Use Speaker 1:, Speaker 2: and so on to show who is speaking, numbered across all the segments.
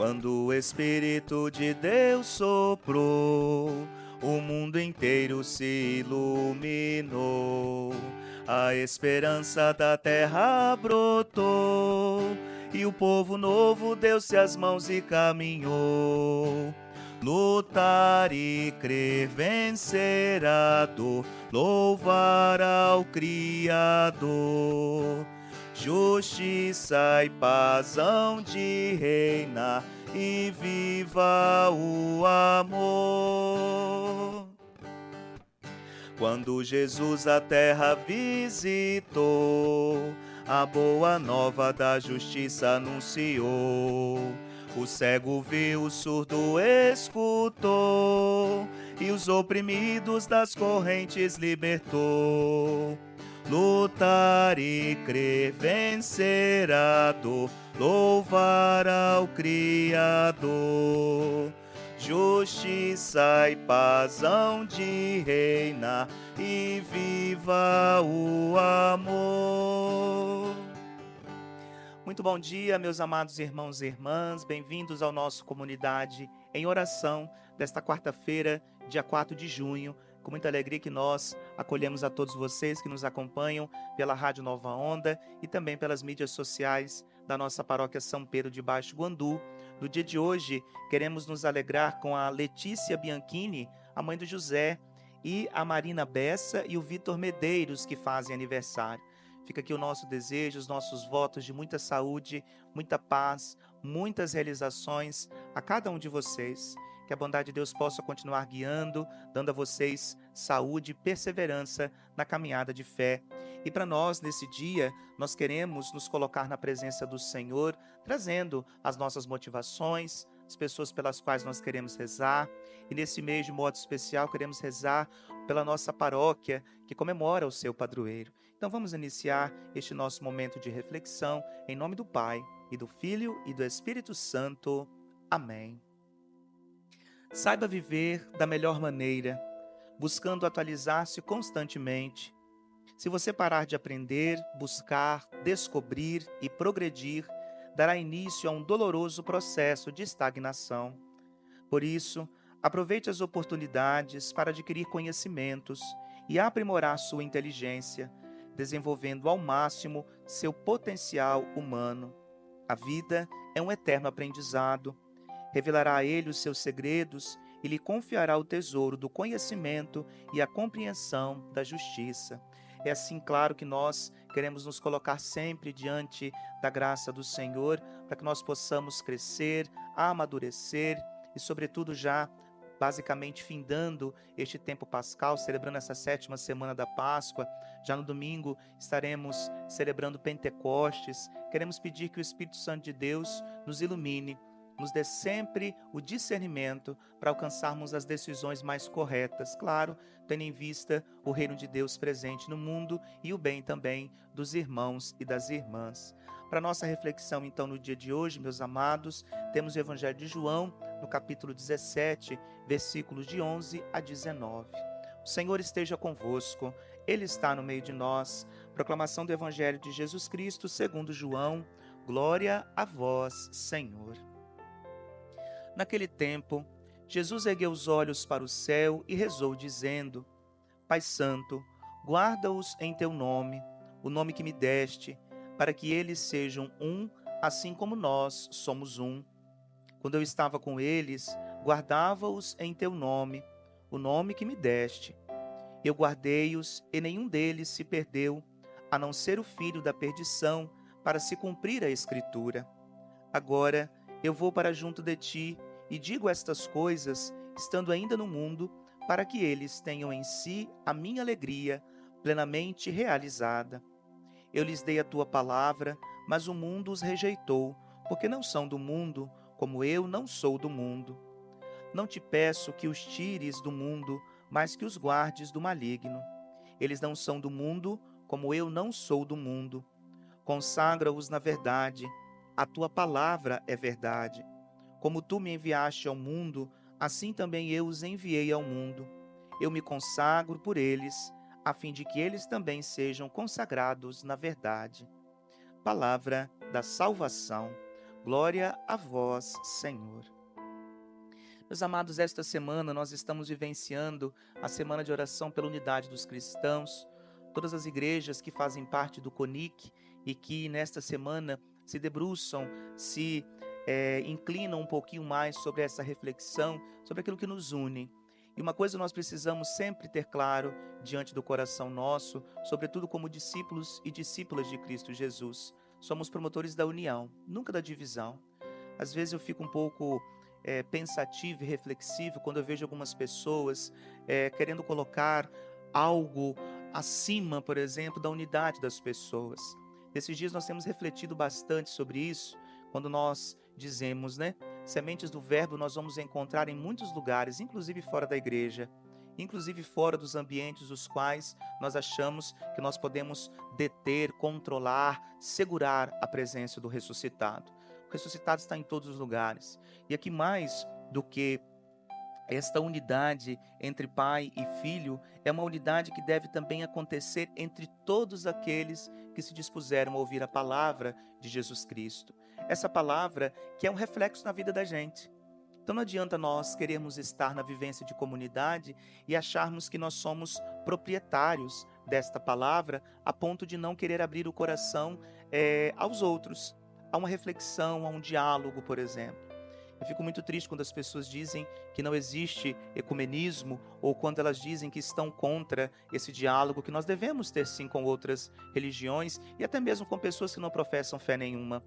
Speaker 1: Quando o Espírito de Deus soprou, o mundo inteiro se iluminou. A esperança da terra brotou, e o povo novo deu-se as mãos e caminhou. Lutar e crer, vencer a dor, louvar ao Criador. Justiça e paz hão de reinar, e viva o amor. Quando Jesus a terra visitou, a boa nova da justiça anunciou. O cego viu, o surdo escutou, e os oprimidos das correntes libertou. Lutar e crer, vencer a dor, louvar ao Criador. Justiça e paz hão de reinar, e viva o amor. Muito bom dia, meus amados irmãos e irmãs, bem-vindos ao nosso Comunidade em Oração desta quarta-feira, dia 4 de junho. Com muita alegria que nós acolhemos a todos vocês que nos acompanham pela Rádio Nova Onda e também pelas mídias sociais da nossa paróquia São Pedro de Baixo Guandu. No dia de hoje, queremos nos alegrar com a Letícia Bianchini, a mãe do José, e a Marina Bessa e o Vitor Medeiros, que fazem aniversário. Fica aqui o nosso desejo, os nossos votos de muita saúde, muita paz, muitas realizações a cada um de vocês. Que a bondade de Deus possa continuar guiando, dando a vocês saúde e perseverança na caminhada de fé. E para nós, nesse dia, nós queremos nos colocar na presença do Senhor, trazendo as nossas motivações, as pessoas pelas quais nós queremos rezar. E nesse mês, de modo especial, queremos rezar pela nossa paróquia, que comemora o seu padroeiro. Então vamos iniciar este nosso momento de reflexão, em nome do Pai, e do Filho, e do Espírito Santo. Amém. Saiba viver da melhor maneira, buscando atualizar-se constantemente. Se você parar de aprender, buscar, descobrir e progredir, dará início a um doloroso processo de estagnação. Por isso, aproveite as oportunidades para adquirir conhecimentos e aprimorar sua inteligência, desenvolvendo ao máximo seu potencial humano. A vida é um eterno aprendizado. Revelará a ele os seus segredos e lhe confiará o tesouro do conhecimento e a compreensão da justiça. É assim, claro, que nós queremos nos colocar sempre diante da graça do Senhor, para que nós possamos crescer, amadurecer e, sobretudo, já basicamente findando este tempo pascal, celebrando essa 7ª semana da Páscoa. Já no domingo estaremos celebrando Pentecostes. Queremos pedir que o Espírito Santo de Deus nos ilumine, nos dê sempre o discernimento para alcançarmos as decisões mais corretas, claro, tendo em vista o reino de Deus presente no mundo e o bem também dos irmãos e das irmãs. Para nossa reflexão, então, no dia de hoje, meus amados, temos o Evangelho de João, no capítulo 17, versículos de 11 a 19. O Senhor esteja convosco, Ele está no meio de nós. Proclamação do Evangelho de Jesus Cristo, segundo João. Glória a vós, Senhor. Naquele tempo, Jesus ergueu os olhos para o céu e rezou, dizendo: Pai Santo, guarda-os em teu nome, o nome que me deste, para que eles sejam um, assim como nós somos um. Quando eu estava com eles, guardava-os em teu nome, o nome que me deste. Eu guardei-os e nenhum deles se perdeu, a não ser o filho da perdição, para se cumprir a Escritura. Agora eu vou para junto de ti e digo estas coisas, estando ainda no mundo, para que eles tenham em si a minha alegria plenamente realizada. Eu lhes dei a tua palavra, mas o mundo os rejeitou, porque não são do mundo, como eu não sou do mundo. Não te peço que os tires do mundo, mas que os guardes do maligno. Eles não são do mundo, como eu não sou do mundo. Consagra-os na verdade. A tua palavra é verdade. Como tu me enviaste ao mundo, assim também eu os enviei ao mundo. Eu me consagro por eles, a fim de que eles também sejam consagrados na verdade. Palavra da salvação. Glória a vós, Senhor. Meus amados, esta semana nós estamos vivenciando a semana de oração pela unidade dos cristãos. Todas as igrejas que fazem parte do CONIC e que nesta semana se debruçam, se inclinam um pouquinho mais sobre essa reflexão, sobre aquilo que nos une. E uma coisa nós precisamos sempre ter claro diante do coração nosso, sobretudo como discípulos e discípulas de Cristo Jesus. Somos promotores da união, nunca da divisão. Às vezes eu fico um pouco pensativo e reflexivo quando eu vejo algumas pessoas querendo colocar algo acima, por exemplo, da unidade das pessoas. Nesses dias nós temos refletido bastante sobre isso, quando nós dizemos, né? Sementes do verbo nós vamos encontrar em muitos lugares, inclusive fora da igreja, inclusive fora dos ambientes os quais nós achamos que nós podemos deter, controlar, segurar a presença do ressuscitado. O ressuscitado está em todos os lugares. E aqui mais do que esta unidade entre pai e filho é uma unidade que deve também acontecer entre todos aqueles que se dispuseram a ouvir a palavra de Jesus Cristo. Essa palavra que é um reflexo na vida da gente. Então não adianta nós queremos estar na vivência de comunidade e acharmos que nós somos proprietários desta palavra a ponto de não querer abrir o coração aos outros, a uma reflexão, a um diálogo, por exemplo. Eu fico muito triste quando as pessoas dizem que não existe ecumenismo ou quando elas dizem que estão contra esse diálogo que nós devemos ter sim com outras religiões e até mesmo com pessoas que não professam fé nenhuma.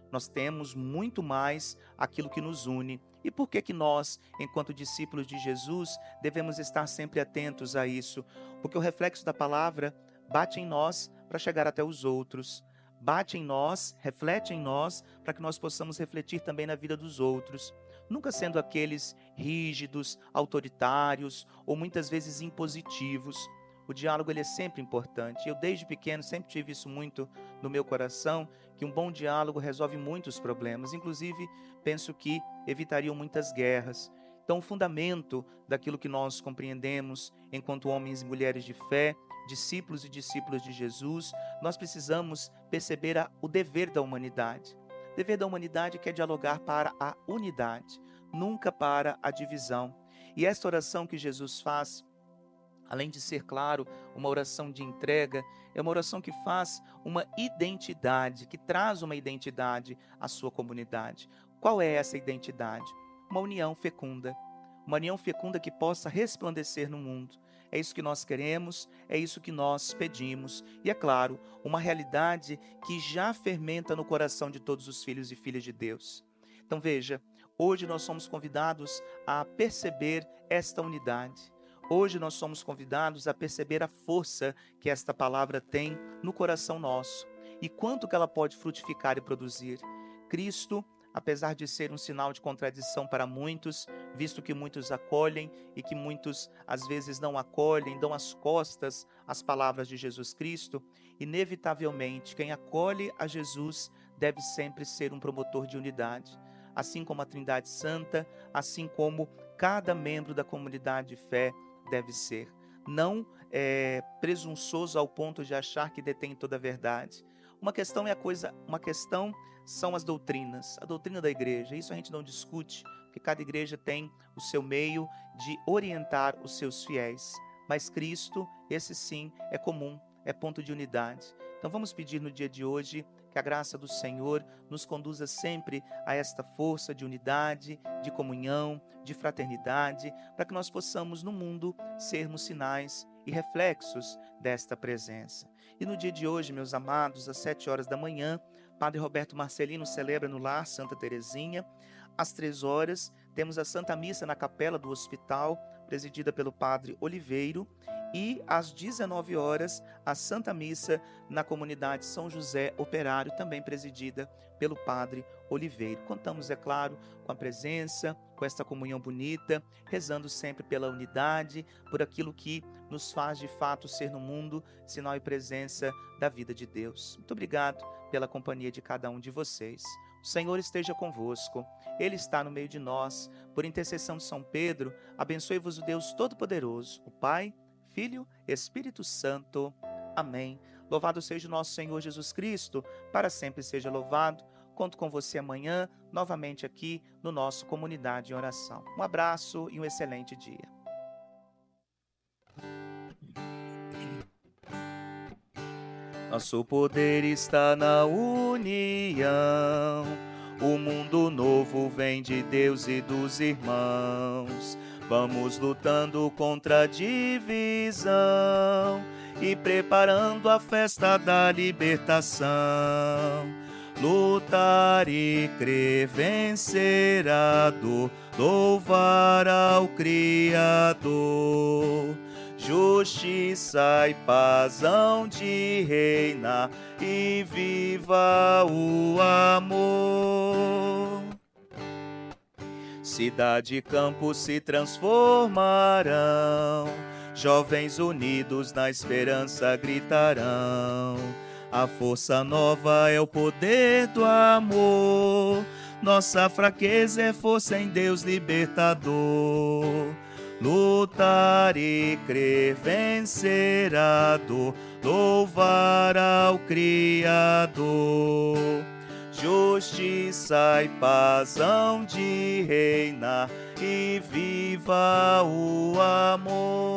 Speaker 1: Nós temos muito mais aquilo que nos une. E por que nós, enquanto discípulos de Jesus, devemos estar sempre atentos a isso? Porque o reflexo da palavra bate em nós para chegar até os outros. Bate em nós, reflete em nós, para que nós possamos refletir também na vida dos outros. Nunca sendo aqueles rígidos, autoritários ou muitas vezes impositivos. O diálogo ele é sempre importante. Eu desde pequeno sempre tive isso muito no meu coração, que um bom diálogo resolve muitos problemas. Inclusive, penso que evitariam muitas guerras. Então, o fundamento daquilo que nós compreendemos enquanto homens e mulheres de fé, discípulos e discípulas de Jesus, nós precisamos perceber o dever da humanidade. O dever da humanidade que é dialogar para a unidade, nunca para a divisão. E esta oração que Jesus faz, além de ser, claro, uma oração de entrega, é uma oração que faz uma identidade, que traz uma identidade à sua comunidade. Qual é essa identidade? Uma união fecunda. Uma união fecunda que possa resplandecer no mundo. É isso que nós queremos, é isso que nós pedimos. E é claro, uma realidade que já fermenta no coração de todos os filhos e filhas de Deus. Então veja, hoje nós somos convidados a perceber esta unidade. Hoje nós somos convidados a perceber a força que esta palavra tem no coração nosso e quanto que ela pode frutificar e produzir. Cristo, apesar de ser um sinal de contradição para muitos, visto que muitos acolhem e que muitos às vezes não acolhem, dão as costas às palavras de Jesus Cristo, inevitavelmente quem acolhe a Jesus deve sempre ser um promotor de unidade. Assim como a Trindade Santa, assim como cada membro da comunidade de fé deve ser. Não presunçoso ao ponto de achar que detém toda a verdade. Uma questão são as doutrinas, a doutrina da igreja. Isso a gente não discute, porque cada igreja tem o seu meio de orientar os seus fiéis. Mas Cristo, esse sim, é comum, é ponto de unidade. Então vamos pedir no dia de hoje que a graça do Senhor nos conduza sempre a esta força de unidade, de comunhão, de fraternidade, para que nós possamos no mundo sermos sinais e reflexos desta presença. E no dia de hoje, meus amados, às 7 horas da manhã, Padre Roberto Marcelino celebra no Lar Santa Teresinha. Às 3 horas, temos a Santa Missa na Capela do Hospital, presidida pelo Padre Oliveiro. E às 19 horas, a Santa Missa na comunidade São José Operário, também presidida pelo Padre Oliveiro. Contamos, é claro, com a presença, com esta comunhão bonita, rezando sempre pela unidade, por aquilo que nos faz de fato ser no mundo sinal e presença da vida de Deus. Muito obrigado pela companhia de cada um de vocês. O Senhor esteja convosco, Ele está no meio de nós. Por intercessão de São Pedro, abençoe-vos o Deus Todo-Poderoso, o Pai, Filho, Espírito Santo. Amém. Louvado seja o nosso Senhor Jesus Cristo, para sempre seja louvado. conto com você amanhã, novamente aqui no nosso Comunidade em Oração. Um abraço e um excelente dia. Nosso poder está na união. O mundo novo vem de Deus e dos irmãos. Vamos lutando contra a divisão e preparando a festa da libertação. Lutar e crer, vencer a dor, louvar ao Criador. Justiça e paz hão de reinar e viva o amor. Cidade e campo se transformarão, jovens unidos na esperança gritarão. A força nova é o poder do amor, nossa fraqueza é força em Deus libertador. Lutar e crer, vencer a dor, louvar ao Criador. Justiça e paz hão de reinar e viva o amor.